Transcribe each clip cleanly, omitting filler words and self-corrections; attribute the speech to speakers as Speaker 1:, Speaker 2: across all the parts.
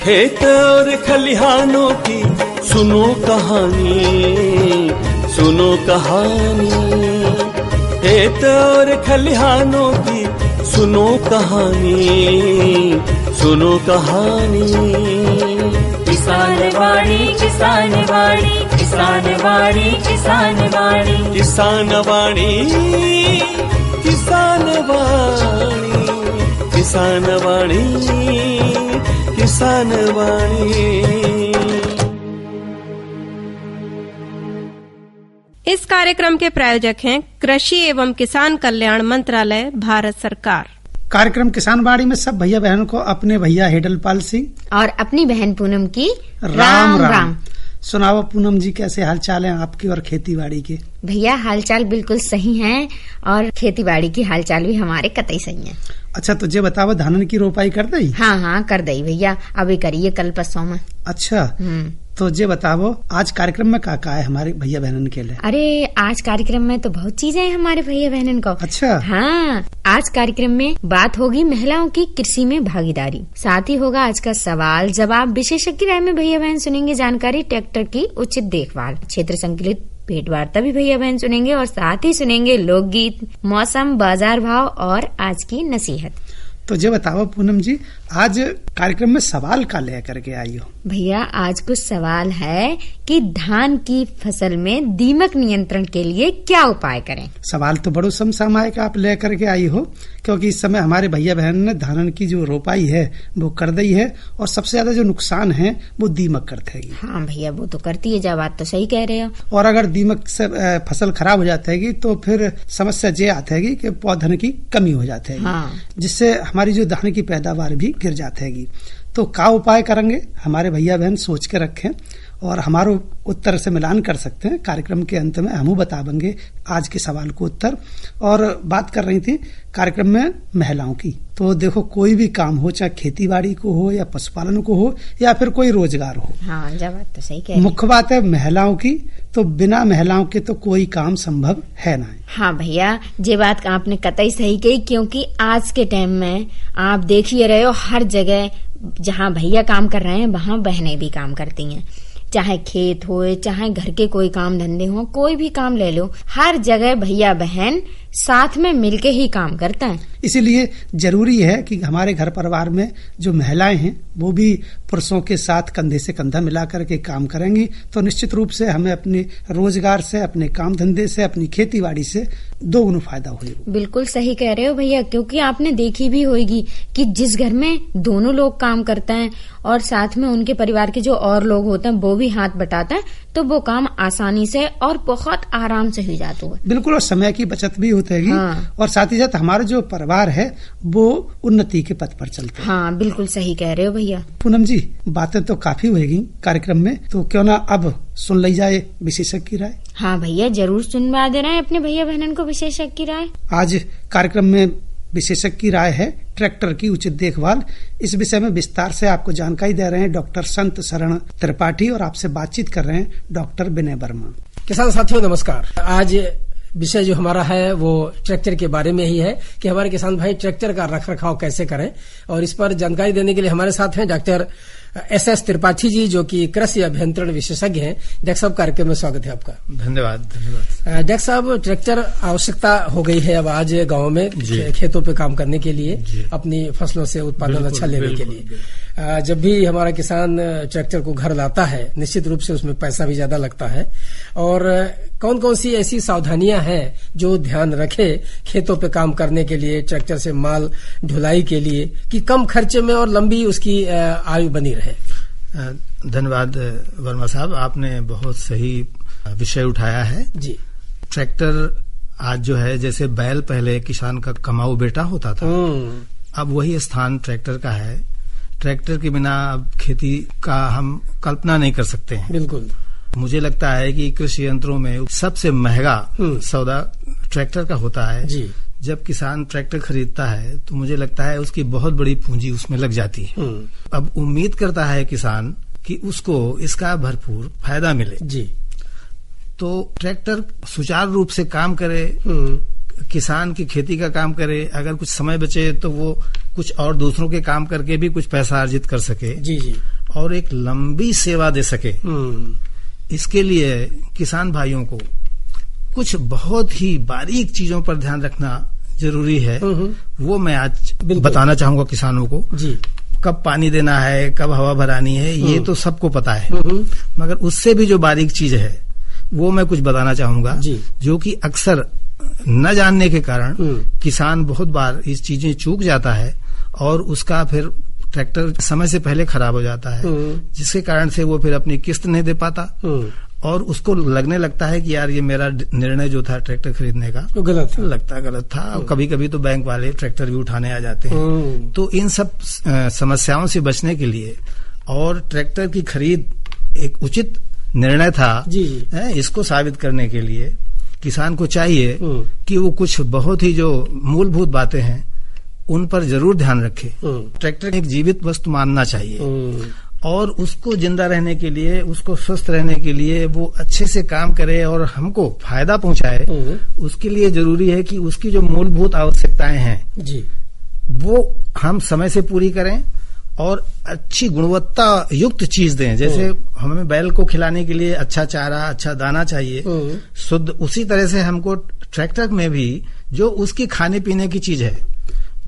Speaker 1: खेत और खलिहानों की सुनो कहानी, सुनो कहानी। खेत और खलिहानों की सुनो कहानी, सुनो कहानी।
Speaker 2: किसान वाणी, किसान वाणी, किसान वाणी, किसान वाणी,
Speaker 1: किसान वाणी, किसान वाणी, किसान वाणी, किसान वाणी।
Speaker 3: इस कार्यक्रम के प्रायोजक हैं कृषि एवं किसान कल्याण मंत्रालय, भारत सरकार।
Speaker 4: कार्यक्रम किसान वाणी में सब भैया बहनों को अपने भैया हेडलपाल सिंह
Speaker 5: और अपनी बहन पूनम की
Speaker 4: राम राम। सुनाओ पूनम जी, कैसे हाल चाल है आपकी और खेती बाड़ी के?
Speaker 5: भैया हालचाल बिल्कुल सही हैं और खेती बाड़ी की हालचाल भी हमारे कतई सही है।
Speaker 4: अच्छा, तुझे बताओ धानन की रोपाई कर दई?
Speaker 5: हाँ कर दई भैया, अभी करिए कल परसों में।
Speaker 4: अच्छा, तो ये बताओ आज कार्यक्रम में क्या है हमारे भैया बहनन के लिए?
Speaker 5: अरे आज कार्यक्रम में तो बहुत चीजें हैं हमारे भैया बहनन को।
Speaker 4: अच्छा,
Speaker 5: हाँ, आज कार्यक्रम में बात होगी महिलाओं की कृषि में भागीदारी, साथ ही होगा आज का सवाल जवाब, विशेषज्ञ की राय में भैया बहन सुनेंगे जानकारी, ट्रैक्टर की उचित देखभाल, क्षेत्र संकलित भेंट वार्ता भी भैया बहन सुनेंगे और साथ ही सुनेंगे लोकगीत, मौसम, बाजार भाव और आज की नसीहत।
Speaker 4: तो ये बताओ पूनम जी, आज कार्यक्रम में सवाल का लेकर के आई हो?
Speaker 5: भैया आज कुछ सवाल है कि धान की फसल में दीमक नियंत्रण के लिए क्या उपाय करें।
Speaker 4: सवाल तो बड़ो समसामयिक आप लेकर के आई हो, क्योंकि इस समय हमारे भैया बहन ने धान की जो रोपाई है वो कर दी है और सबसे ज्यादा जो नुकसान है वो दीमक करते है।
Speaker 5: हाँ भैया वो तो करती है, जब बात तो सही कह रहे हो।
Speaker 4: और अगर दीमक से फसल खराब हो जाती है तो फिर समस्या ये आती है कि पौधन की कमी हो जाती है।
Speaker 5: हाँ।
Speaker 4: जिससे हमारी जो धान की पैदावार भी गिर जाती है। तो क्या उपाय करेंगे हमारे भैया बहन सोच के रखें और हमारो उत्तर से मिलान कर सकते हैं। कार्यक्रम के अंत में हम बताएंगे आज के सवाल को उत्तर। और बात कर रही थी कार्यक्रम में महिलाओं की, तो देखो कोई भी काम हो, चाहे खेती बाड़ी को हो या पशुपालन को हो या फिर कोई रोजगार हो,
Speaker 5: हाँ जब बात तो सही कह,
Speaker 4: मुख्य बात है महिलाओं की, तो बिना महिलाओं के तो कोई काम संभव है ना।
Speaker 5: हाँ भैया ये बात आपने कतई सही कही, क्योंकि आज के टाइम में आप देख ही रहे हो हर जगह जहाँ भैया काम कर रहे हैं वहाँ बहनें भी काम करती हैं। चाहे खेत हो, चाहे घर के कोई काम धंधे हो, कोई भी काम ले लो, हर जगह भैया बहन साथ में मिलके ही काम करता है।
Speaker 4: इसीलिए जरूरी है कि हमारे घर परिवार में जो महिलाएं हैं वो भी पुरुषों के साथ कंधे से कंधा मिला करके काम करेंगी, तो निश्चित रूप से हमें अपने रोजगार से, अपने काम धंधे से, अपनी खेती बाड़ी से दोगुना फायदा होगा।
Speaker 5: बिल्कुल सही कह रहे हो भैया, क्योंकि आपने देखी भी होगी कि जिस घर में दोनों लोग काम करते हैं और साथ में उनके परिवार के जो और लोग होते हैं वो भी हाथ बटाते हैं, तो वो काम आसानी से और बहुत आराम से हो जाता है।
Speaker 4: बिल्कुल, और समय की बचत भी होती है।
Speaker 5: हाँ।
Speaker 4: और साथ ही साथ हमारा जो परिवार है वो उन्नति के पथ पर चलते हैं।
Speaker 5: हाँ बिल्कुल सही कह रहे हो भैया।
Speaker 4: पूनम जी, बातें तो काफी होगी कार्यक्रम में, तो क्यों ना अब सुन ली जाए विशेषज्ञ की राय।
Speaker 5: हाँ भैया जरूर सुनवा दे रहे हैं अपने भैया बहनन को विशेषज्ञ की राय।
Speaker 4: आज कार्यक्रम में विशेषज्ञ की राय है ट्रैक्टर की उचित देखभाल। इस विषय में विस्तार से आपको जानकारी दे रहे हैं डॉक्टर संत शरण त्रिपाठी और आपसे बातचीत कर रहे हैं डॉक्टर विनय वर्मा।
Speaker 6: किसान साथियों नमस्कार। आज विषय जो हमारा है वो ट्रैक्टर के बारे में ही है कि हमारे किसान भाई ट्रैक्टर का रख रखाव कैसे करें, और इस पर जानकारी देने के लिए हमारे साथ हैं डॉक्टर एस त्रिपाठी जी, जो कि कृषि अभियंत्रण विशेषज्ञ हैं। डॉक्टर साहब कार्यक्रम में स्वागत है आपका।
Speaker 7: धन्यवाद।
Speaker 6: डॉक्टर साहब, ट्रैक्टर आवश्यकता हो गई है अब आज गांव में खेतों पे काम करने के लिए, अपनी फसलों से उत्पादन अच्छा लेने के लिए। जब भी हमारा किसान ट्रैक्टर को घर लाता है निश्चित रूप से उसमें पैसा भी ज्यादा लगता है, और कौन कौन सी ऐसी सावधानियां हैं जो ध्यान रखे खेतों पे काम करने के लिए, ट्रैक्टर से माल ढुलाई के लिए, कि कम खर्चे में और लंबी उसकी आयु बनी रहे।
Speaker 7: धन्यवाद वर्मा साहब, आपने बहुत सही विषय उठाया है जी। ट्रैक्टर आज जो है, जैसे बैल पहले किसान का कमाऊ बेटा होता था, अब वही स्थान ट्रैक्टर का है। ट्रैक्टर के बिना अब खेती का हम कल्पना नहीं कर सकते हैं।
Speaker 6: बिल्कुल।
Speaker 7: मुझे लगता है कि कृषि यंत्रों में सबसे महंगा सौदा ट्रैक्टर का होता है जी। जब किसान ट्रैक्टर खरीदता है तो मुझे लगता है उसकी बहुत बड़ी पूंजी उसमें लग जाती है। अब उम्मीद करता है किसान कि उसको इसका भरपूर फायदा मिले जी। तो ट्रैक्टर सुचारू रूप से काम करे, किसान की खेती का काम करे, अगर कुछ समय बचे तो वो कुछ और दूसरों के काम करके भी कुछ पैसा अर्जित कर सके जी जी। और एक लंबी सेवा दे सके, इसके लिए किसान भाइयों को कुछ बहुत ही बारीक चीजों पर ध्यान रखना जरूरी है। वो मैं आज बताना चाहूंगा किसानों को जी। कब पानी देना है, कब हवा भरानी है, ये तो सबको पता है, मगर उससे भी जो बारीक चीज है वो मैं कुछ बताना चाहूंगा, जो कि अक्सर न जानने के कारण किसान बहुत बार इस चीजें चूक जाता है और उसका फिर ट्रैक्टर समय से पहले खराब हो जाता है, जिसके कारण से वो फिर अपनी किस्त नहीं दे पाता और उसको लगने लगता है कि यार ये मेरा निर्णय जो था ट्रैक्टर खरीदने का वो गलत था। और कभी कभी तो बैंक वाले ट्रैक्टर भी उठाने आ जाते हैं। तो इन सब समस्याओं से बचने के लिए और ट्रैक्टर की खरीद एक उचित निर्णय था इसको साबित करने के लिए किसान को चाहिए कि वो कुछ बहुत ही जो मूलभूत बातें हैं उन पर जरूर ध्यान रखे। ट्रैक्टर एक जीवित वस्तु मानना चाहिए और उसको जिंदा रहने के लिए, उसको स्वस्थ रहने के लिए वो अच्छे से काम करे और हमको फायदा पहुंचाए, उसके लिए जरूरी है कि उसकी जो मूलभूत आवश्यकताएं हैं वो हम समय से पूरी करें और अच्छी गुणवत्ता युक्त चीज दें। जैसे हमें बैल को खिलाने के लिए अच्छा चारा, अच्छा दाना चाहिए शुद्ध, उसी तरह से हमको ट्रैक्टर में भी जो उसकी खाने पीने की चीज है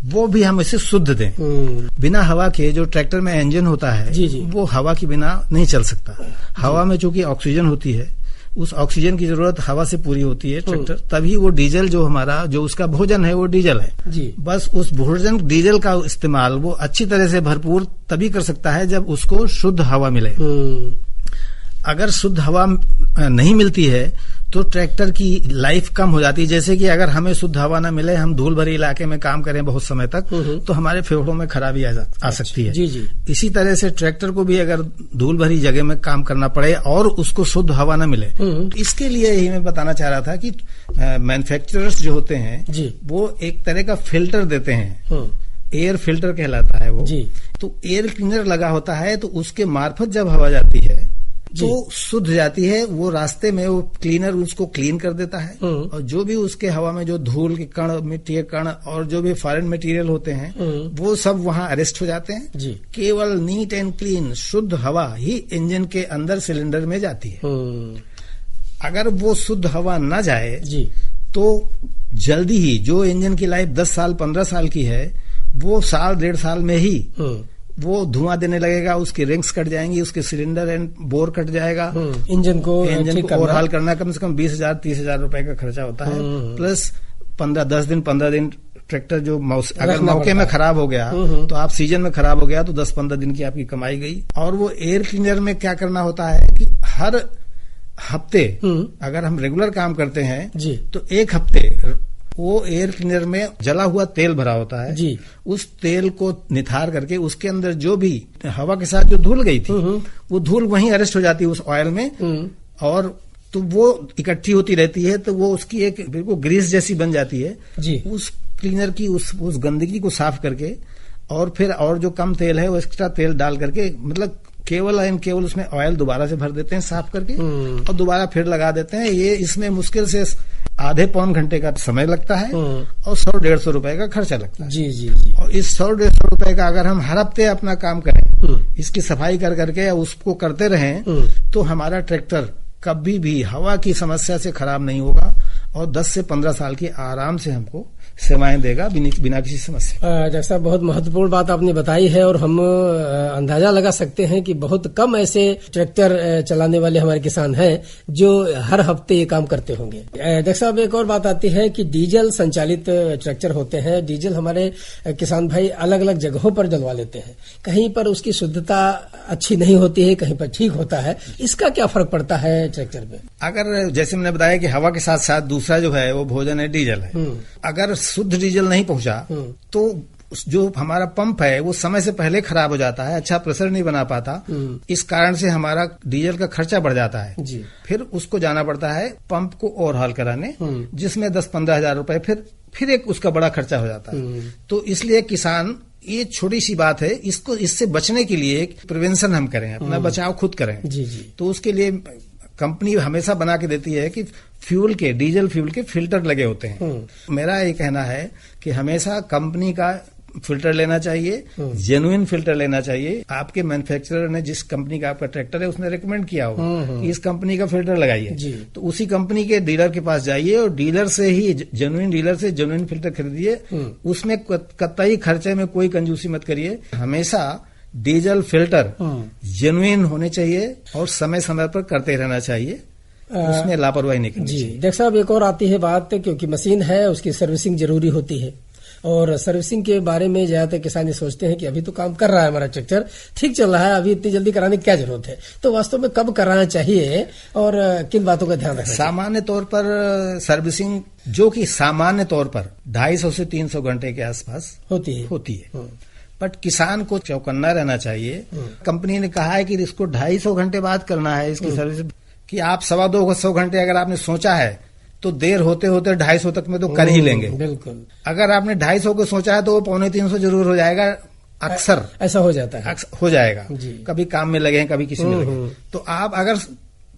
Speaker 7: वो भी हम इसे शुद्ध दें। बिना हवा के जो ट्रैक्टर में इंजन होता है वो हवा के बिना नहीं चल सकता। हवा में चूंकि ऑक्सीजन होती है, उस ऑक्सीजन की जरूरत हवा से पूरी होती है ट्रैक्टर, तभी वो डीजल जो हमारा जो उसका भोजन है वो डीजल है। बस उस भोजन डीजल का इस्तेमाल वो अच्छी तरह से भरपूर तभी कर सकता है जब उसको शुद्ध हवा मिले। अगर शुद्ध हवा नहीं मिलती है तो ट्रैक्टर की लाइफ कम हो जाती है। जैसे कि अगर हमें शुद्ध हवा न मिले, हम धूल भरे इलाके में काम करें बहुत समय तक, तो हमारे फेफड़ों में खराबी आ सकती है। इसी तरह से ट्रैक्टर को भी अगर धूल भरी जगह में काम करना पड़े और उसको शुद्ध हवा न मिले, तो इसके लिए ही मैं बताना चाह रहा था कि मैन्युफैक्चरर्स जो होते हैं वो एक तरह का फिल्टर देते हैं, एयर फिल्टर कहलाता है वो। तो एयर क्लीनर लगा होता है, तो उसके मार्फत जब हवा जाती है तो शुद्ध जाती है। वो रास्ते में वो क्लीनर उसको क्लीन कर देता है और जो भी उसके हवा में जो धूल के कण, मिट्टी के कण और जो भी फॉरेन मटेरियल होते हैं वो सब वहां अरेस्ट हो जाते हैं। केवल नीट एंड क्लीन शुद्ध हवा ही इंजन के अंदर सिलेंडर में जाती है। अगर वो शुद्ध हवा न जाए तो जल्दी ही जो इंजन की लाइफ 10 साल 15 साल की है वो साल 1.5 साल में ही वो धुआं देने लगेगा, उसकी रिंग्स कट जाएंगी, उसके सिलेंडर एंड बोर कट जाएगा।
Speaker 6: इंजन को
Speaker 7: ओवरहाल करना कम से कम 20,000-30,000 रुपए का खर्चा होता है। प्लस 15 दिन ट्रैक्टर जो अगर मौके में खराब हो गया तो आप सीजन में खराब हो गया तो 10-15 दिन की आपकी कमाई गई। और वो एयर क्लीनर में क्या करना होता है कि हर हफ्ते अगर हम रेगुलर काम करते हैं तो एक हफ्ते वो एयर क्लीनर में जला हुआ तेल भरा होता है उस तेल को निथार करके उसके अंदर जो भी हवा के साथ जो धूल गई थी वो धूल वहीं अरेस्ट हो जाती है उस ऑयल में, और तो वो इकट्ठी होती रहती है, तो वो उसकी एक बिल्कुल ग्रीस जैसी बन जाती है। उस क्लीनर की उस गंदगी को साफ करके और फिर और जो कम तेल है वो एक्स्ट्रा तेल डाल करके, मतलब केवल उसमें ऑयल दोबारा से भर देते हैं साफ करके और दोबारा फिर लगा देते हैं। ये इसमें मुश्किल से आधे पौन घंटे का समय लगता है और 100-150 रुपए का खर्चा लगता है। और इस 100-150 रुपए का अगर हम हर हफ्ते अपना काम करें, इसकी सफाई कर करके उसको करते रहें, तो हमारा ट्रैक्टर कभी भी हवा की समस्या से खराब नहीं होगा और 10 से 15 साल की आराम से हमको सेवाएं देगा बिना किसी समस्या।
Speaker 6: जैसा बहुत महत्वपूर्ण बात आपने बताई है और हम अंदाजा लगा सकते हैं कि बहुत कम ऐसे ट्रैक्टर चलाने वाले हमारे किसान हैं जो हर हफ्ते ये काम करते होंगे। डॉक्टर साहब, एक और बात आती है कि डीजल संचालित ट्रैक्टर होते हैं। डीजल हमारे किसान भाई अलग अलग जगहों पर डलवा लेते हैं, कहीं पर उसकी शुद्धता अच्छी नहीं होती है, कहीं पर ठीक होता है। इसका क्या फर्क पड़ता है ट्रैक्टर में?
Speaker 7: अगर जैसे मैंने बताया कि हवा के साथ साथ दूसरा जो है वो भोजन है, डीजल है। अगर शुद्ध डीजल नहीं पहुंचा तो जो हमारा पंप है वो समय से पहले खराब हो जाता है, अच्छा प्रेशर नहीं बना पाता। इस कारण से हमारा डीजल का खर्चा बढ़ जाता है। फिर उसको जाना पड़ता है पंप को ओवरहाल कराने, जिसमें 10-15 हजार रुपए फिर एक उसका बड़ा खर्चा हो जाता है। तो इसलिए किसान, ये छोटी सी बात है, इससे बचने के लिए प्रिवेंशन हम करें, अपना बचाव खुद करें। तो उसके लिए कंपनी हमेशा बना के देती है कि डीजल फ्यूल के फिल्टर लगे होते हैं। मेरा ये कहना है कि हमेशा कंपनी का फिल्टर लेना चाहिए, जेन्युइन फिल्टर लेना चाहिए। आपके मैन्युफैक्चरर ने जिस कंपनी का आपका ट्रैक्टर है उसने रिकमेंड किया होगा कि इस कंपनी का फिल्टर लगाइए, तो उसी कंपनी के डीलर के पास जाइए और डीलर से ही, जेन्युइन डीलर से जेन्युइन फिल्टर खरीदिए। उसमें कतई खर्चे में कोई कंजूसी मत करिए। हमेशा डीजल फिल्टर जेन्युइन होने चाहिए और समय समय पर करते रहना चाहिए, उसमें लापरवाही नहीं करनी चाहिए।
Speaker 6: डॉक्टर साहब, एक और आती है बात, क्योंकि मशीन है उसकी सर्विसिंग जरूरी होती है, और सर्विसिंग के बारे में ज्यादातर किसान ये सोचते हैं कि अभी तो काम कर रहा है हमारा ट्रैक्टर, ठीक चल रहा है, अभी इतनी जल्दी कराने की क्या जरूरत है। तो वास्तव में कब कराना चाहिए और किन बातों का ध्यान रखना?
Speaker 7: सामान्य तौर पर सर्विसिंग, जो कि सामान्य तौर पर 250 से 300 घंटे के आसपास होती है। बट किसान को चौकन्ना रहना चाहिए। कंपनी ने कहा है कि इसको 250 घंटे बाद करना है इसकी सर्विस, कि आप 125 घंटे अगर आपने सोचा है तो देर होते होते 250 तक में तो कर ही लेंगे।
Speaker 6: बिल्कुल।
Speaker 7: अगर आपने 250 को सोचा है तो वो 250 जरूर हो जाएगा। अक्सर
Speaker 6: ऐसा हो जाता है,
Speaker 7: हो जाएगा। कभी काम में लगे, कभी किसी में लगे। तो आप अगर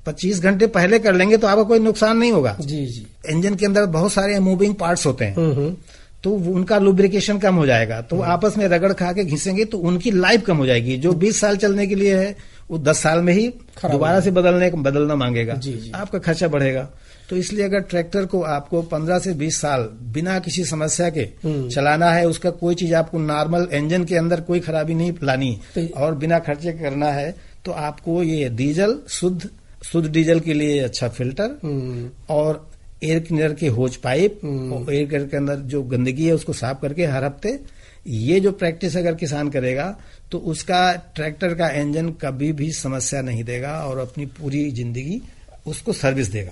Speaker 7: 25 घंटे पहले कर लेंगे तो आपका कोई नुकसान नहीं होगा।
Speaker 6: जी।
Speaker 7: इंजन के अंदर बहुत सारे मूविंग पार्ट्स होते हैं, तो उनका लुब्रिकेशन कम हो जाएगा, तो आपस में रगड़ खा के घिसेंगे तो उनकी लाइफ कम हो जाएगी। जो 20 साल चलने के लिए है वो 10 साल में ही दोबारा से बदलना मांगेगा। आपका खर्चा बढ़ेगा। तो इसलिए अगर ट्रैक्टर को आपको 15 से 20 साल बिना किसी समस्या के चलाना है, उसका कोई चीज आपको नॉर्मल इंजन के अंदर कोई खराबी नहीं लानी और बिना खर्चे करना है, तो आपको ये डीजल, शुद्ध डीजल के लिए अच्छा फिल्टर और एयर क्लीनर के होज पाइप और एयर क्लीनर के अंदर जो गंदगी है उसको साफ करके हर हफ्ते, ये जो प्रैक्टिस अगर किसान करेगा तो उसका ट्रैक्टर का इंजन कभी भी समस्या नहीं देगा और अपनी पूरी जिंदगी उसको सर्विस देगा।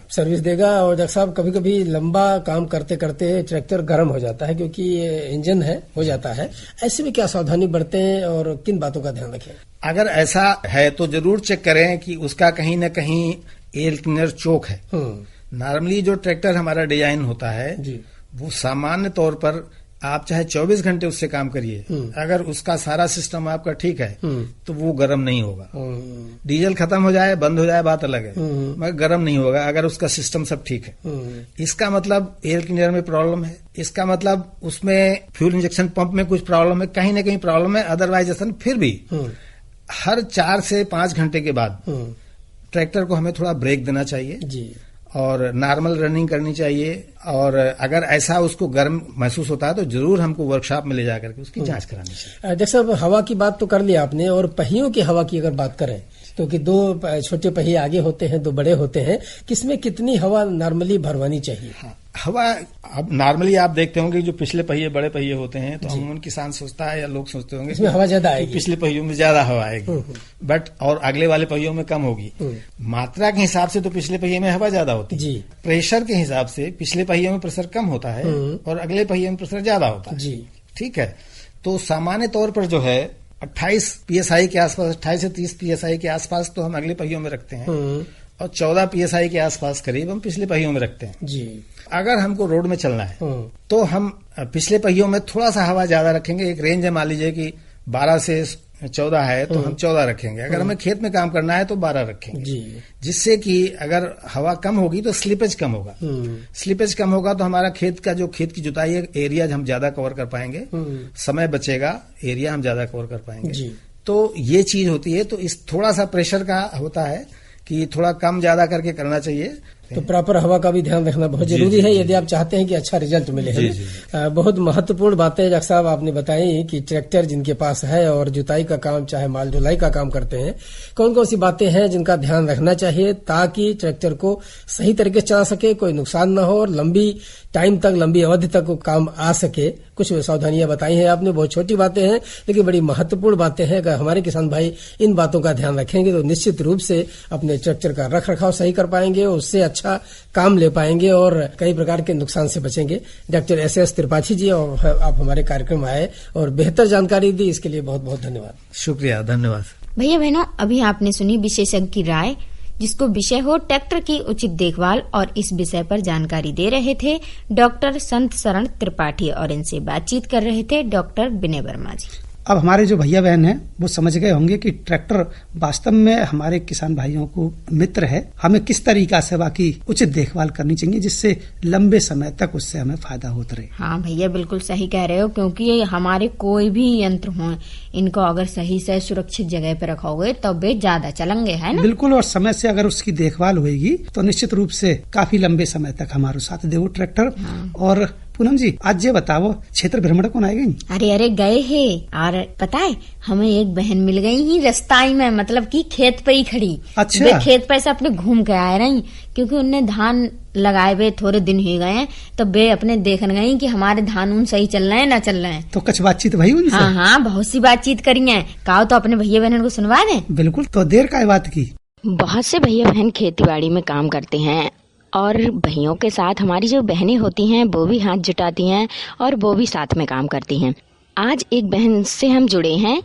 Speaker 7: और डॉक्टर साहब, कभी कभी लंबा काम करते करते ट्रैक्टर गर्म हो जाता है, क्योंकि ये इंजन हो जाता है। ऐसे में क्या सावधानी बरतें और किन बातों का ध्यान रखें? अगर ऐसा है तो जरूर चेक करें कि उसका कहीं न कहीं एयर क्लीनर चोक है। नॉर्मली जो ट्रैक्टर हमारा डिजाइन होता है वो सामान्य तौर पर आप चाहे 24 घंटे उससे काम करिए, अगर उसका सारा सिस्टम आपका ठीक है तो वो गर्म नहीं होगा। डीजल खत्म हो जाए, बंद हो जाए, बात अलग है, मगर गर्म नहीं होगा अगर उसका सिस्टम सब ठीक है। इसका मतलब एयर क्लीनर में प्रॉब्लम है, इसका मतलब उसमें फ्यूल इंजेक्शन पंप में कुछ प्रॉब्लम है, कहीं ना कहीं प्रॉब्लम है। अदरवाइज फिर भी हर 4 से 5 घंटे के बाद ट्रैक्टर को हमें थोड़ा ब्रेक देना चाहिए और नॉर्मल रनिंग करनी चाहिए। और अगर ऐसा उसको गर्म महसूस होता है तो जरूर हमको वर्कशॉप में ले जाकर के उसकी जांच करानी चाहिए।
Speaker 6: डॉक्टर साहब, हवा की बात तो कर ली आपने, और पहियों की हवा की अगर बात करें तो कि 2 छोटे पहिए आगे होते हैं, 2 बड़े होते हैं, किसमें कितनी हवा नॉर्मली भरवानी चाहिए?
Speaker 7: हवा अब नॉर्मली आप देखते होंगे जो पिछले पहिए बड़े पहिए होते हैं तो अमूमन किसान सोचता है या लोग सोचते होंगे
Speaker 6: इसमें हवा ज्यादा आएगी,
Speaker 7: पिछले पहियों में ज्यादा हवा आएगी, बट और अगले वाले पहियों में कम होगी। मात्रा के हिसाब से तो पिछले पहिए में हवा ज्यादा होती है, प्रेशर के हिसाब से पिछले पहिए में प्रेशर कम होता है और अगले पहिए में प्रेशर ज्यादा होता है। ठीक है, तो सामान्य तौर पर जो है 28 PSI के आसपास, 28 से 30 PSI के आसपास तो हम अगले पहियों में रखते हैं और 14 PSI के आसपास करीब हम पिछले पहियों में रखते हैं। अगर हमको रोड में चलना है तो हम पिछले पहियों में थोड़ा सा हवा ज्यादा रखेंगे। एक रेंज है, मान लीजिए कि 12 से 14 है तो हम 14 रखेंगे। अगर हमें खेत में काम करना है तो 12 रखेंगे, जिससे कि अगर हवा कम होगी तो स्लिपेज कम होगा। स्लिपेज कम होगा तो हमारा खेत की जुताई एरिया हम ज्यादा कवर कर पाएंगे, समय बचेगा, एरिया हम ज्यादा कवर कर पाएंगे। तो ये चीज होती है। तो इस थोड़ा सा प्रेशर का होता है कि थोड़ा कम ज्यादा करके करना चाहिए।
Speaker 6: तो प्रॉपर हवा का भी ध्यान रखना बहुत जरूरी है यदि आप चाहते हैं कि अच्छा रिजल्ट मिले। बहुत महत्वपूर्ण बातें डॉक्टर साहब आपने बताई कि ट्रैक्टर जिनके पास है और जुताई का काम चाहे माल ढुलाई का काम करते हैं, कौन कौन सी बातें हैं जिनका ध्यान रखना चाहिए ताकि ट्रैक्टर को सही तरीके से चला सके, कोई नुकसान न हो और लंबी टाइम तक, लंबी अवधि तक वो काम आ सके। कुछ सावधानियां बताई हैं आपने, बहुत छोटी बातें हैं लेकिन बड़ी महत्वपूर्ण बातें हैं। अगर हमारे किसान भाई इन बातों का ध्यान रखेंगे तो निश्चित रूप से अपने ट्रैक्टर का रख रखाव सही कर पाएंगे, उससे अच्छा काम ले पाएंगे और कई प्रकार के नुकसान से बचेंगे। डॉक्टर SS त्रिपाठी जी, और आप हमारे कार्यक्रम आए और बेहतर जानकारी दी, इसके लिए बहुत बहुत धन्यवाद।
Speaker 7: शुक्रिया, धन्यवाद।
Speaker 5: भैया बहनों, अभी आपने सुनी विशेषज्ञ की राय, जिसको विषय हो ट्रैक्टर की उचित देखभाल, और इस विषय पर जानकारी दे रहे थे डॉक्टर संत शरण त्रिपाठी और इनसे बातचीत कर रहे थे डॉक्टर विनय वर्मा जी।
Speaker 4: अब हमारे जो भैया बहन हैं वो समझ गए होंगे कि ट्रैक्टर वास्तव में हमारे किसान भाइयों को मित्र है। हमें किस तरीका से बाकी उचित देखभाल करनी चाहिए जिससे लंबे समय तक उससे हमें फायदा होता रहे।
Speaker 5: हाँ भैया बिल्कुल सही कह रहे हो, क्योंकि हमारे कोई भी यंत्र हो, इनको अगर सही से सुरक्षित जगह पे रखोगे तो वे ज्यादा चलेंगे, है ना?
Speaker 4: बिल्कुल, और समय से अगर उसकी देखभाल होगी तो निश्चित रूप से काफी लंबे समय तक हमारे साथ दे वो ट्रैक्टर। और पूनम जी, आज ये बताओ, क्षेत्र भ्रमण कौन आएगी?
Speaker 5: अरे गए है, और पता है हमें एक बहन मिल गई ही रास्ताई में, मतलब कि खेत पे ही खड़ी।
Speaker 4: अच्छा।
Speaker 5: वे खेत पे से अपने घूम के आए रही, क्योंकि उनने धान लगाए हुए थोड़े दिन ही गए हैं, तो वे अपने देखने गई कि हमारे धान उन सही चल रहे हैं ना चल रहे हैं।
Speaker 4: तो कुछ बातचीत भई उनसे?
Speaker 5: हाँ, बहुत सी बातचीत करी है। कहो तो अपने भैया बहन को सुनवा दें।
Speaker 4: बिल्कुल, तो देर का बात की।
Speaker 8: बहुत से भैया बहन खेती बाड़ी में काम करते हैं, और भैयों के साथ हमारी जो बहनें होती हैं वो भी हाथ जुटाती हैं और वो भी साथ में काम करती हैं। आज एक बहन से हम जुड़े हैं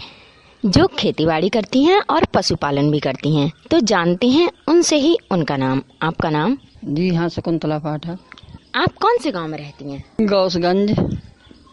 Speaker 8: जो खेतीबाड़ी करती हैं और पशुपालन भी करती हैं, तो जानते हैं उनसे ही उनका नाम। आपका नाम?
Speaker 9: जी हाँ, शकुंतला पाठक।
Speaker 8: आप कौन से गांव में रहती हैं?
Speaker 9: गौसगंज।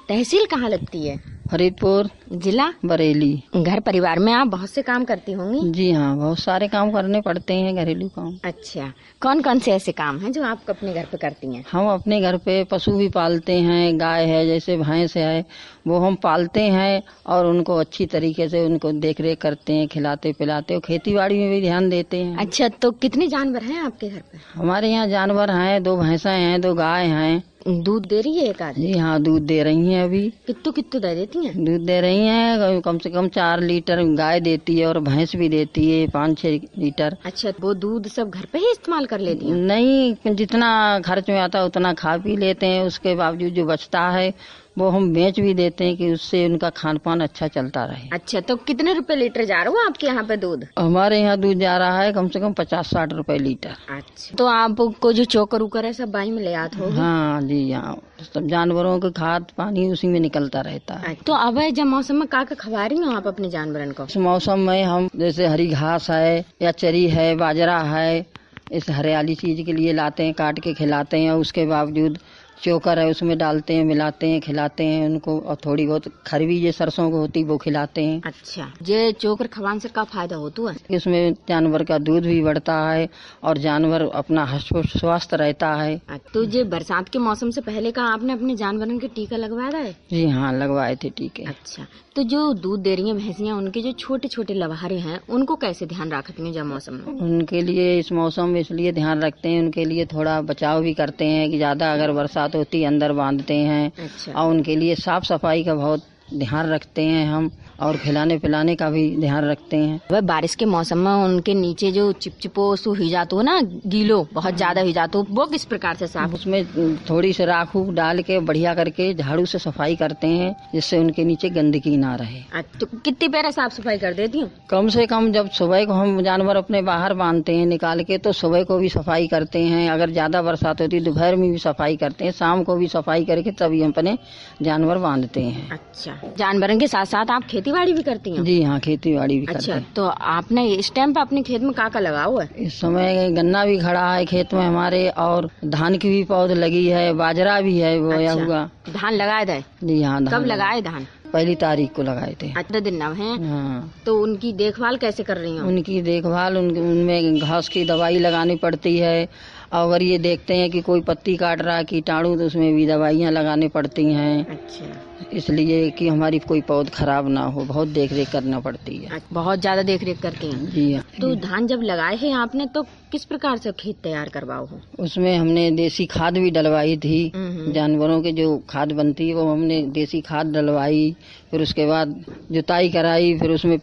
Speaker 8: तहसील कहाँ लगती है?
Speaker 9: फरीदपुर।
Speaker 8: जिला?
Speaker 9: बरेली।
Speaker 8: घर परिवार में आप बहुत से काम करती होंगी?
Speaker 9: जी हाँ, बहुत सारे काम करने पड़ते हैं, घरेलू काम।
Speaker 8: अच्छा, कौन कौन से ऐसे काम हैं जो आप अपने घर पे करती हैं?
Speaker 9: हम अपने घर पे पशु भी पालते हैं, गाय है, जैसे भैंस है, वो हम पालते हैं और उनको अच्छी तरीके से उनको देख रेख करते हैं, खिलाते पिलाते, और खेती बाड़ी में भी ध्यान देते हैं।
Speaker 8: अच्छा, तो कितने जानवर हैं आपके घर पे?
Speaker 9: हमारे यहाँ जानवर हैं, 2 भैंसा हैं, 2 गाय हैं।
Speaker 8: दूध दे रही है एक आदमी?
Speaker 9: जी हाँ, दूध दे रही हैं। अभी
Speaker 8: कितने दे देती हैं?
Speaker 9: दूध दे रही हैं कम से कम 4 लीटर गाय देती है, और भैंस भी देती है 5-6 लीटर।
Speaker 8: अच्छा, वो दूध सब घर पे ही इस्तेमाल कर लेती हैं?
Speaker 9: नहीं, जितना खर्च में आता है उतना खा पी लेते हैं, उसके बावजूद जो बचता है वो हम बेच भी देते हैं कि उससे उनका खान पान अच्छा चलता रहे।
Speaker 8: अच्छा, तो कितने रुपए लीटर जा रहा हो आपके यहाँ पे दूध?
Speaker 9: हमारे यहाँ दूध जा रहा है कम से कम 50-60 रुपए लीटर।
Speaker 8: अच्छा, तो आपको जो चोकर उकर है सब बाई में ले आते हो?
Speaker 9: हाँ जी हाँ, सब जानवरों के खाद पानी उसी में निकलता रहता है।
Speaker 8: तो अब जब मौसम में का खवा रही हो आप अपने जानवरन को?
Speaker 9: इस मौसम में हम जैसे हरी घास है या चरी है, बाजरा है, इस हरियाली चीज के लिए लाते हैं, काट के खिलाते हैं। उसके बावजूद चोकर है उसमें डालते हैं, मिलाते हैं, खिलाते हैं उनको, और थोड़ी बहुत खरवी ये सरसों को होती वो खिलाते हैं।
Speaker 8: अच्छा, ये चोकर खवान से का फायदा होता है?
Speaker 9: इसमें जानवर का दूध भी बढ़ता है और जानवर अपना स्वस्थ रहता है।
Speaker 8: तो ये बरसात के मौसम से पहले का आपने अपने जानवरों के टीका लगवाया है?
Speaker 9: जी हाँ, लगवाए थे टीके।
Speaker 8: अच्छा, तो जो दूध दे रही हैं भैंसियाँ, उनके जो छोटे छोटे लवारे हैं उनको कैसे ध्यान रखती हैं जब मौसम में?
Speaker 9: उनके लिए इस मौसम में इसलिए ध्यान रखते हैं, उनके लिए थोड़ा बचाव भी करते हैं कि ज्यादा अगर बरसात होती अंदर बांधते हैं।
Speaker 8: अच्छा।
Speaker 9: और उनके लिए साफ सफाई का बहुत ध्यान रखते हैं हम, और खिलाने पिलाने का भी ध्यान रखते हैं।
Speaker 8: वह बारिश के मौसम में उनके नीचे जो चिपचिपो सो ही जातो हो ना, गीलो बहुत ज्यादा ही जातो, वो किस प्रकार से साफ?
Speaker 9: उसमें थोड़ी सी राख डाल के बढ़िया करके झाड़ू से सफाई करते हैं, जिससे उनके नीचे गंदगी ना रहे।
Speaker 8: तो कितनी बेरा साफ सफाई कर देती हूँ?
Speaker 9: कम से कम जब सुबह को हम जानवर अपने बाहर बांधते हैं निकाल के, तो सुबह को भी सफाई करते हैं। अगर ज्यादा बरसात होती है दोपहर में भी सफाई करते हैं, शाम को भी सफाई करके तभी हम अपने जानवर बांधते हैं।
Speaker 8: अच्छा, जानवरों के साथ साथ आप खेती बाड़ी भी करती हैं?
Speaker 9: जी हाँ, खेती बाड़ी भी करते हैं।
Speaker 8: अच्छा, तो आपने इस टाइम पे अपने खेत में का लगा हुआ है?
Speaker 9: इस समय गन्ना भी खड़ा है खेत में हमारे, और धान की भी पौध लगी है, बाजरा भी है बोया हुआ।
Speaker 8: धान लगाए थे?
Speaker 9: जी हाँ।
Speaker 8: कब लगाए धान?
Speaker 9: 1 तारीख को लगाए थे।
Speaker 8: अच्छा, दिन नव है।
Speaker 9: हाँ।
Speaker 8: तो उनकी देखभाल कैसे कर रही हैं?
Speaker 9: उनकी देखभाल उनमें घास की दवाई लगानी पड़ती है, अगर ये देखते हैं कि कोई पत्ती काट रहा है कीटाणु, तो उसमें भी दवाइयाँ लगानी पड़ती हैं।
Speaker 8: अच्छा,
Speaker 9: इसलिए कि हमारी कोई पौध खराब ना हो, बहुत देख रेख करना पड़ती है।
Speaker 8: बहुत ज्यादा देख रेख करती हैं?
Speaker 9: जी हाँ।
Speaker 8: तो धान जब लगाए हैं आपने, तो किस प्रकार से खेत तैयार करवाओ हो?
Speaker 9: उसमें हमने देसी खाद भी डलवाई थी, जानवरों के जो खाद बनती है वो हमने देसी खाद डलवाई, फिर उसके बाद जुताई कराई, फिर उसमें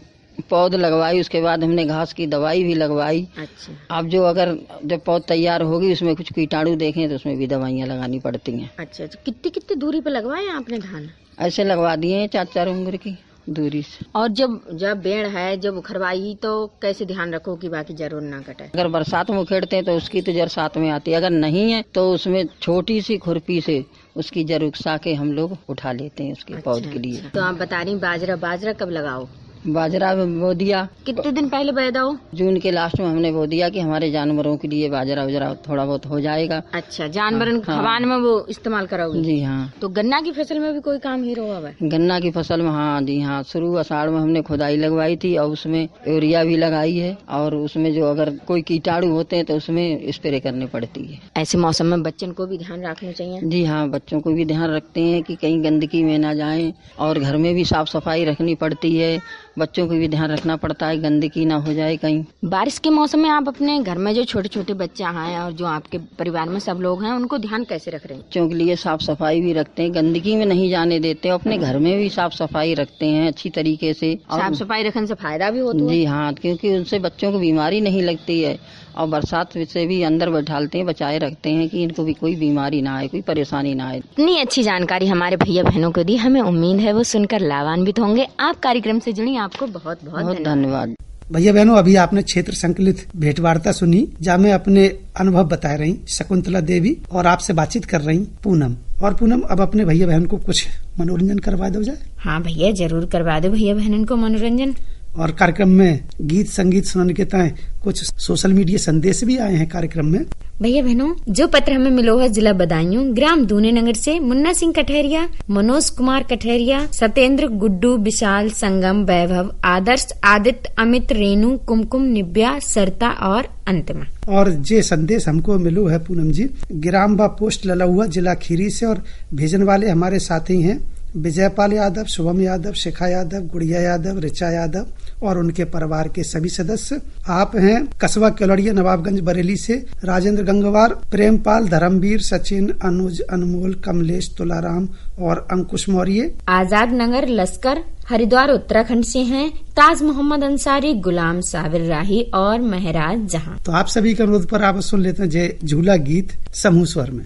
Speaker 9: पौध लगवाई, उसके बाद हमने घास की दवाई भी लगवाई।
Speaker 8: अच्छा।
Speaker 9: अब जो अगर जब पौध तैयार होगी उसमें कुछ कीटाणु देखें तो उसमें भी दवाइयाँ लगानी पड़ती हैं।
Speaker 8: अच्छा, कितनी दूरी पे लगवाए आपने धान?
Speaker 9: ऐसे लगवा दिए हैं 4-4 उंगली की दूरी से।
Speaker 8: और जब बेड़ है, जब उखड़वाई, तो कैसे ध्यान रखो कि बाकी जरूर ना कटे?
Speaker 9: अगर बरसात में उखेड़ते हैं तो उसकी तो जड़ साथ में आती है, अगर नहीं है तो उसमें छोटी सी खुरपी से उसकी जड़ उकसा के हम लोग उठा लेते हैं उसके पौध के लिए।
Speaker 8: तो आप बता रही बाजरा कब लगाओ?
Speaker 9: बाजरा बो दिया।
Speaker 5: कितने दिन पहले पैदा हो?
Speaker 9: जून के लास्ट में हमने बो दिया कि हमारे जानवरों के लिए बाजरा उजरा थोड़ा बहुत हो जाएगा।
Speaker 5: अच्छा, जानवरों के खवान में वो इस्तेमाल करोगे?
Speaker 9: जी हाँ।
Speaker 5: तो गन्ना की फसल में भी कोई काम ही रहा है?
Speaker 9: गन्ना की फसल में हाँ जी हाँ, शुरू आषाढ़ में हमने खुदाई लगवाई थी और उसमें यूरिया भी लगाई है, और उसमें जो अगर कोई कीटाणु होते हैं तो उसमें स्प्रे करनी पड़ती है।
Speaker 5: ऐसे मौसम में बच्चन को भी ध्यान रखना चाहिए?
Speaker 9: जी हाँ, बच्चों को भी ध्यान रखते हैं कि कहीं गंदगी में ना जाएं, और घर में भी साफ सफाई रखनी पड़ती है, बच्चों को भी ध्यान रखना पड़ता है गंदगी ना हो जाए कहीं।
Speaker 5: बारिश के मौसम में आप अपने घर में जो छोटे छोटे बच्चे हैं और जो आपके परिवार में सब लोग हैं, उनको ध्यान कैसे रख रहे हैं?
Speaker 9: बच्चों के लिए साफ सफाई भी रखते हैं, गंदगी में नहीं जाने देते, अपने घर में भी साफ सफाई रखते हैं अच्छी तरीके से।
Speaker 5: साफ सफाई रखने से फायदा भी होता है?
Speaker 9: जी हाँ, क्योंकि उनसे बच्चों को बीमारी नहीं लगती है, और बरसात से भी अंदर बैठालते हैं, बचाए रखते हैं कि इनको भी कोई बीमारी ना आए, कोई परेशानी ना आए।
Speaker 5: इतनी अच्छी जानकारी हमारे भैया बहनों को दी, हमें उम्मीद है वो सुनकर लाभान्वित होंगे। आप कार्यक्रम से जुड़ी, आपको बहुत बहुत
Speaker 9: धन्यवाद।
Speaker 4: भैया बहनों, अभी आपने क्षेत्र संकलित भेंट वार्ता सुनी, जहाँ में अपने अनुभव बता रही शकुंतला देवी और आपसे बातचीत कर रही पूनम। और पूनम, अब अपने भैया बहन को कुछ मनोरंजन करवा दो जाए।
Speaker 5: हाँ भैया, जरूर करवा दो भैया बहन को मनोरंजन।
Speaker 4: और कार्यक्रम में गीत संगीत सुनाने के तय कुछ सोशल मीडिया संदेश भी आए हैं कार्यक्रम में।
Speaker 5: भैया बहनों, जो पत्र हमें मिलो है जिला बदायूं ग्राम दूने नगर से मुन्ना सिंह कठेरिया, मनोज कुमार कठेरिया, सत्येंद्र, गुड्डू, विशाल, संगम, वैभव, आदर्श, आदित्य, अमित, रेणु, कुमकुम, निव्या, सरता और अंतिमा।
Speaker 4: और जे संदेश हमको मिलो है पूनम जी, ग्राम बा पोस्ट ललहुआ जिला खीरी से, और भेजने वाले हमारे साथी हैं विजयपाल यादव, शुभम यादव, शिखा यादव, गुड़िया यादव, ऋचा यादव और उनके परिवार के सभी सदस्य। आप हैं कस्बा केलड़िया नवाबगंज बरेली से राजेंद्र गंगवार, प्रेमपाल, धर्मवीर, सचिन, अनुज, अनमोल, कमलेश, तुलाराम और अंकुश मौर्य।
Speaker 5: आजाद नगर लश्कर हरिद्वार उत्तराखंड से हैं ताज मोहम्मद अंसारी, गुलाम साबिर राही और महराज जहां।
Speaker 4: तो आप सभी के अनुरोध पर आप सुन लेते हैं जय झूला गीत समूह स्वर में।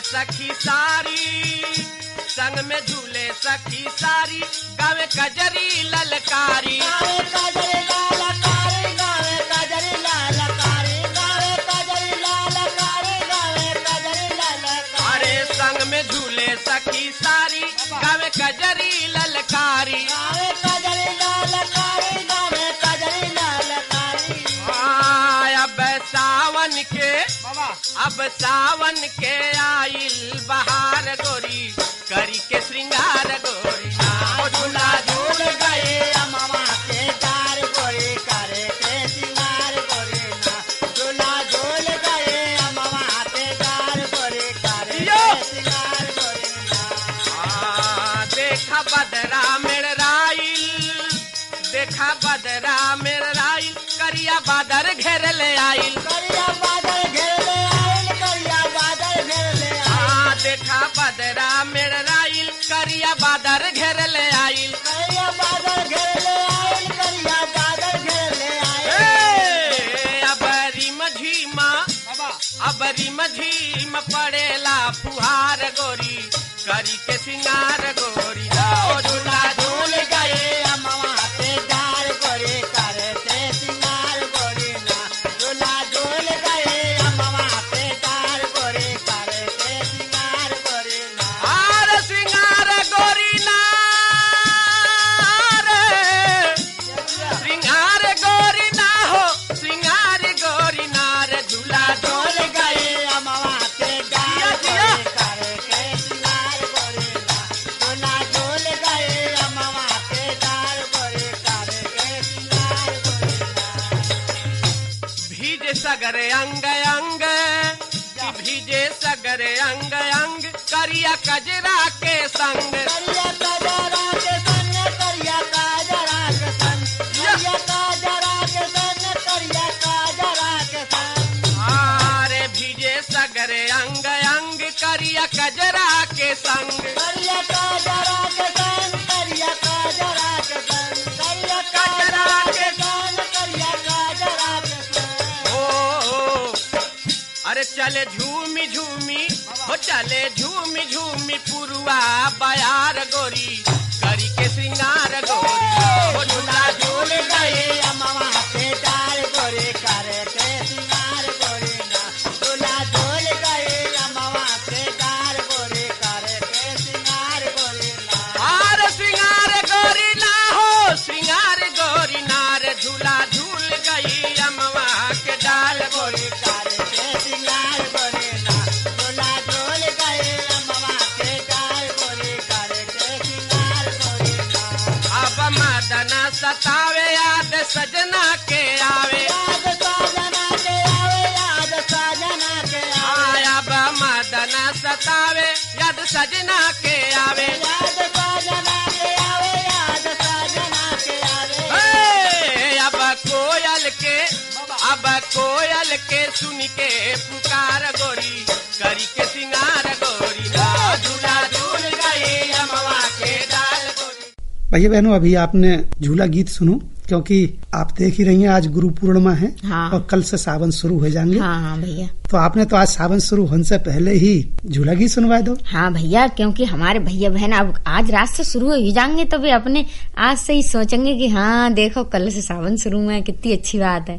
Speaker 1: सखी सारी संग में झूले सखी सारी, गावे कजरी ललकारी, गावे कजरी ललकारी, गावे कजरी ललकारी, गावे कजरी ललकारी, गावे कजरी ललकारी। अरे संग में झूले सखी सारी, गावे कजरी ललकारी, गावे कजरी ललकारी, गावे कजरी ललकारी। अब सावन के आइल बहार गोरी, करी के श्रृंगार गोरी, झूला झूल गए अमवा के डार गोरी, करे के श्रृंगार गोरी, झूला झूल गए अमवा के डार गोरी, करे के श्रृंगार गोरी। देखा बदरा मेरे राइल, देखा बदरा मेरे राइल, करिया बादर घेर ले आइल, करिया बादर घेर ले आइल, करिया बादर घेर ले आइल। देखा बदरा मेरे राइल, करिया बादर घेर ले आइल, करिया बादर घेर ले आइल, करिया बादर घेर ले आइल। अब रिम झीमा पड़ेला फुहार गोरी, करी के सिंगार गोरी, झूला झूल गए अमवा के डार गोरी, करे के सिंगार गोरी, झूला झूल गए अमवा के डार गोरी, करे के सिंगार गोरी, आर सिंगार गोरी ना रे, सिंगार करिया कजरा के संग
Speaker 10: करिया काजरा के संग करिया काजरा के संग करिया काजरा के संग करिया काजरा के संग
Speaker 1: आरे भीजे सगरे अंग अंग करिया कजरा के संग
Speaker 10: करिया काजरा के संग करिया काजरा के संग करिया
Speaker 1: कजरा के
Speaker 10: संग करिया काजरा के संग
Speaker 1: ओ अरे चले झूमी झूमी हो चले झूमी झूमी पुरुआ बयार गोरी करी के श्रृंगार गोरी हो झूला झूल गए
Speaker 10: अमवा के डाल गोरे करे के सिंगार गोरे ना झूला झूल गए अमवा के डाल गोरे करे के सिंगार गोरे ना
Speaker 1: आर श्रृंगार गोरी ना हो श्रृंगार गोरी नार झूला झूल गई अमवा के डाल गोरी
Speaker 10: करे के सिंगार गोरे ना झूला झूल गए अमवा के डाल गोरे करे के सिंगार गोरे ना
Speaker 1: अब मदना सतावे याद सजना के आवे
Speaker 10: याद साजना के आवे याद साजना के आवे
Speaker 1: अब मदना सतावे याद सजना के आवे
Speaker 10: याद साजना के आवे याद साजना के आवे
Speaker 1: अब कोयल के सुन के पुकार गोरी करी के सिंगार गोरी ना झूला झूल गई अमवा के डाल गोरी।
Speaker 4: भैया बहनों, अभी आपने झूला गीत सुनो, क्योंकि आप देख ही रही हैं आज गुरु पूर्णिमा है।
Speaker 5: हाँ।
Speaker 4: और कल से सावन शुरू हो जाएंगे।
Speaker 5: हाँ हाँ भैया।
Speaker 4: तो आपने तो आज सावन शुरू होने से पहले ही झूला गीत सुनवा दो।
Speaker 5: हाँ भैया, क्योंकि हमारे भैया बहन अब आज रात से शुरू हो जाएंगे तो वे अपने आज से ही सोचेंगे कि हाँ देखो कल से सावन शुरू हुआ है, कितनी अच्छी बात है।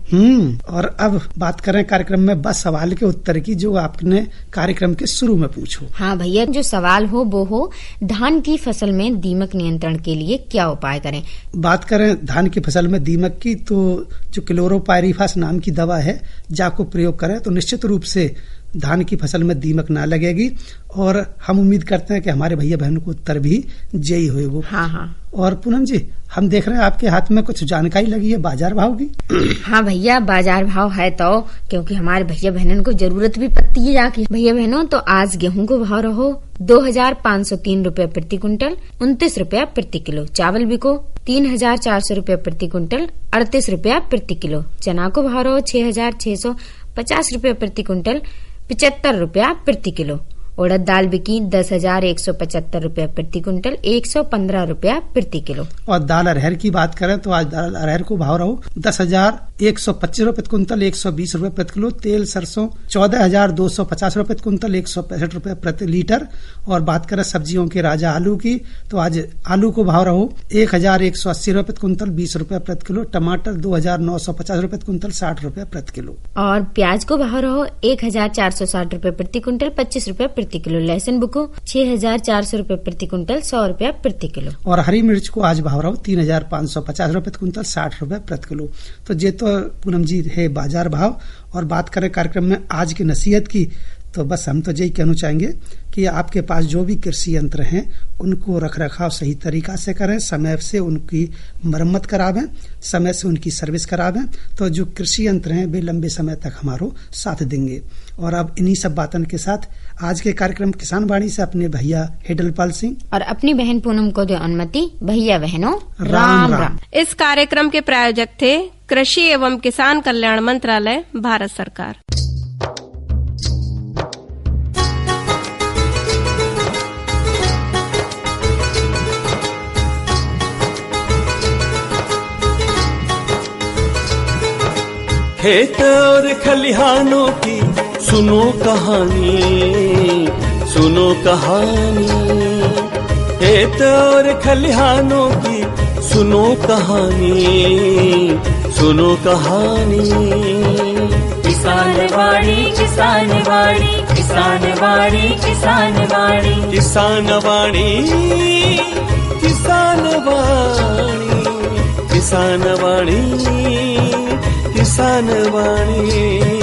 Speaker 4: और अब बात करें कार्यक्रम में बस सवाल के उत्तर की, जो आपने कार्यक्रम के शुरू में पूछो।
Speaker 5: हाँ भैया, जो सवाल हो वो हो धान की फसल में दीमक नियंत्रण के लिए क्या उपाय करें।
Speaker 4: बात करें धान की फसल में दीमक की, तो जो क्लोरोपाइरीफास नाम की दवा है जाको प्रयोग करें तो निश्चित रूप से धान की फसल में दीमक ना लगेगी। और हम उम्मीद करते हैं कि हमारे भैया बहनों को उत्तर भी जयी हुए वो।
Speaker 5: हाँ हाँ।
Speaker 4: और पूनम जी, हम देख रहे हैं आपके हाथ में कुछ जानकारी लगी है बाजार भाव की।
Speaker 5: हाँ भैया, बाजार भाव है तो, क्योंकि हमारे भैया बहनों को जरूरत भी पड़ती है जाके। भैया बहनों, तो आज गेहूं को भाव रहो 2503 रूपये प्रति क्विंटल, 29 रूपया प्रति किलो। चावल बिको 3400 रूपये प्रति क्विंटल, 38 रूपया प्रति किलो। चना को भाव रहो 6650 रूपये प्रति क्विंटल, 75 रूपया प्रति किलो। उड़द दाल बिकी 10,175 रूपया प्रति क्विंटल, 115 रूपया प्रति किलो।
Speaker 4: और दाल अरहर की बात करें तो आज दाल अरहर को भाव रहो 10,125 रूपये प्रति क्विंटल, 120 रूपये प्रति किलो। तेल सरसों 14,250 रूपये प्रति क्विंटल, 165 रूपये प्रति लीटर। और बात करें सब्जियों के राजा आलू की, तो आज आलू को भाव रहो 1,180 रूपये प्रति क्विंटल, 20 रूपये प्रति किलो। टमाटर 2,950 रूपये प्रति क्विंटल, 60 रूपये प्रति किलो।
Speaker 5: और प्याज को भाव रहो 1,460 रूपये प्रति क्विंटल, 25 रूपये प्रति किलो। लहसुन बुको 6,400 रूपये प्रति क्विंटल, 100 रूपया प्रति किलो।
Speaker 4: और हरी मिर्च को आज भाव रहो 3,550 रूपये प्रति क्विंटल, 60 रूपये प्रति किलो। तो ये तो पूनम जी है बाजार भाव। और बात करें कार्यक्रम में आज की नसीहत की, तो बस हम तो यही कहना चाहेंगे कि आपके पास जो भी कृषि यंत्र हैं उनको रख रखाव सही तरीका से करें, समय से उनकी मरम्मत करावें, समय से उनकी सर्विस करावें, तो जो कृषि यंत्र हैं वे लंबे समय तक हमारो साथ देंगे। और अब इन्हीं सब बातों के साथ आज के कार्यक्रम किसान वाणी से अपने भैया हेडलपाल सिंह
Speaker 5: और अपनी बहन पूनम को दो अनुमति। भैया बहनों
Speaker 4: राम राम।
Speaker 3: इस कार्यक्रम के प्रायोजक थे कृषि एवं किसान कल्याण मंत्रालय, भारत सरकार।
Speaker 11: खेत और खलिहानों की सुनो कहानी, सुनो कहानी। खेत और खलिहानों की सुनो कहानी, सुनो कहानी।
Speaker 2: किसान वाणी, किसान वाणी, किसान वाणी, किसान वाणी,
Speaker 11: किसान वाणी, किसान वाणी, किसान वाणी, किसान वाणी।